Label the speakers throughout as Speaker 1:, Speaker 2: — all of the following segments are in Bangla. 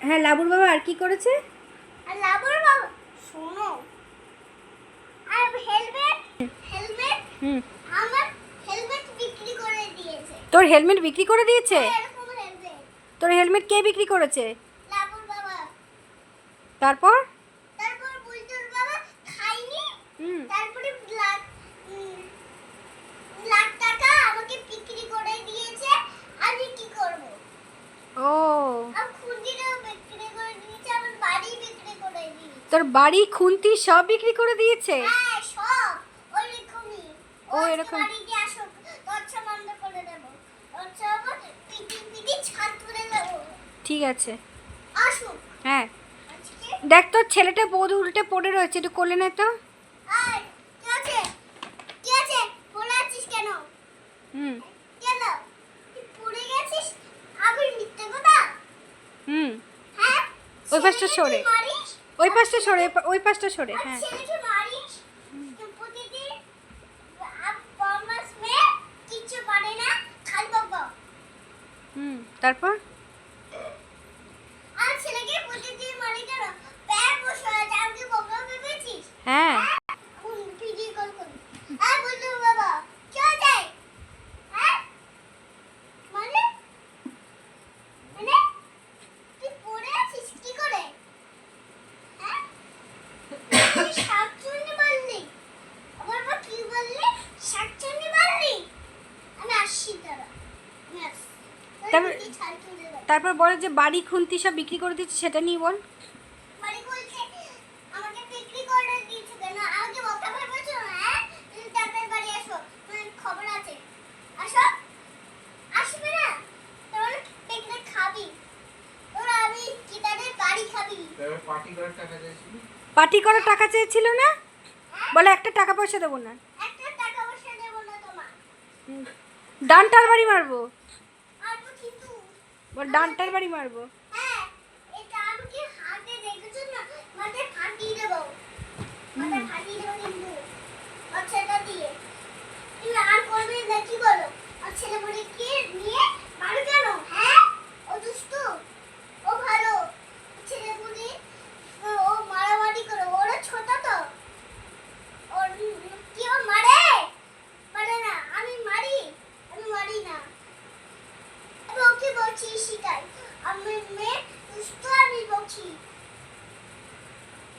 Speaker 1: হ্যাঁ, লাবুর বাবা আর কি করেছে?
Speaker 2: আর লাবুর বাবা শোনো, আর হেলমেট হেলমেট আমার হেলমেট বিক্রি করে দিয়েছে।
Speaker 1: তোর হেলমেট বিক্রি করে দিয়েছে?
Speaker 2: এরকম হেলমেট
Speaker 1: তোর হেলমেট কে বিক্রি করেছে?
Speaker 2: লাবুর বাবা।
Speaker 1: তারপর
Speaker 2: তারপর বুলটুর বাবা খাইনি। তারপরে লাখ টাকা আমাকে বিক্রি করে দিয়েছে। আমি কি করব?
Speaker 1: ও,
Speaker 2: আর খুঁটিটাও বিক্রি করে দিয়েছে, আমার বাড়ি বিক্রি করে দিয়েছে।
Speaker 1: তোর বাড়ি খুন্তি সব বিক্রি করে দিয়েছে?
Speaker 2: হ্যাঁ, সব ওইরকমই।
Speaker 1: ও,
Speaker 2: আজকে
Speaker 1: এরকম।
Speaker 2: বাড়িতে আসো, দরজা বন্ধ করে দেবো। দরজা আবার পিটি ছাদ তুলে দেবো।
Speaker 1: ঠিক আছে,
Speaker 2: আসো।
Speaker 1: হ্যাঁ।
Speaker 2: আজকে
Speaker 1: দেখ তোর ছেলেটা বোধ উল্টে পড়ে রয়েছে, একটু কোলে নে তো।
Speaker 2: আয়, কি আছে? কি আছে? পড়ে আছিস কেন?
Speaker 1: হুম
Speaker 2: কেন? তুই পড়ে গেছিস? আবার মিথ্যে কথা?
Speaker 1: হুম
Speaker 2: হ্যাঁ?
Speaker 1: ওই পাশটা
Speaker 2: ছেলেকে
Speaker 1: সরে,
Speaker 2: তুই মারিস?
Speaker 1: ওই পাশটা সরে, ওই পাশটা সরে।
Speaker 2: আর
Speaker 1: হ্যাঁ,
Speaker 2: ছেলেকে মারিস? তুই প্রতিদিন বদমাস মেয়ে, কিচ্ছু পারে না, খালি বকবক।
Speaker 1: তারপর
Speaker 2: আর ছেলেকে প্রতিদিন মারি কেন? প্যার বসে আছে, আমি কি বকবক ভেবেছিস?
Speaker 1: হ্যাঁ।
Speaker 2: এখন ভিডিও কল করবি। আর বলতো বাবা, কি হয়েছে? হ্যাঁ? মানে? মানে? তুই পড়ে আছিস কি করে? হ্যাঁ? তুই শাকচুন্নি বললি? আবার আবার কি বললি? শাকচুন্নি বললি? আমি আসছি দাঁড়া। আমি আসছি।
Speaker 1: তারপর-
Speaker 2: তুই ছাড় তুলে দাও।
Speaker 1: তারপর বলে যে বাড়ি খুন্তি সব বিক্রি করে দিচ্ছে, সেটা নিয়ে বল।
Speaker 2: বাড়ি বলছে আমাকে বিক্রি করে দিয়েছে কেন? আমাকে বকা ভেবেছো না? হ্যাঁ? তুমি তাড়াতাড়ি বাড়ি আসো, খবর আছে। আসো। আসবে না? তাহলে পিকনিক খাবি। ওরা আমি কি তাদের বাড়ি খাবি?
Speaker 3: তবে পার্টি করার টাকা চাইছিল।
Speaker 1: পার্টি করার টাকা চেয়েছিল না? বলে একটা টাকা পয়সা দেবো না।
Speaker 2: একটা টাকা পয়সা দেবো না তোমার।
Speaker 1: ডান্টার বাড়ি মারবো।
Speaker 2: আর কিন্তু
Speaker 1: বল ডান্টার বাড়ি মারবো।
Speaker 2: হ্যাঁ, এটা আমি কি হাতে দেখেছো না? মাথায় ফাটিয়ে দেবো। মাথায় ফাটিয়ে দেবো কিন্তু। বাচ্চাটা দিয়ে। তুমি আর করবে না কি বলো? আর ছেলে বলে কি নিয়ে মারো কেন? হ্যাঁ? ও দুষ্টু। ও ভালো। ছেলে বলে ও মারামারি করে। ওরা ছোট তো। ওর কি ও মারে? মারে না। আমি মারি? আমি মারি না। আমি ওকে বলছি শিখাই। আমি মেয়ে দুষ্ট, আমি বকি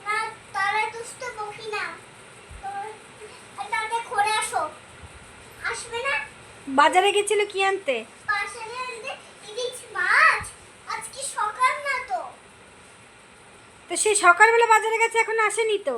Speaker 2: না, তারা দুষ্ট বকি না। তাতে করে আসো। আসবে না?
Speaker 1: বাজারে গেছিল কি আনতে?
Speaker 2: পাশে আনতে ইলিশ মাছ। আজকে সকাল না তো।
Speaker 1: তো সেই সকালবেলা বাজারে গেছে, এখন আসেনি তো।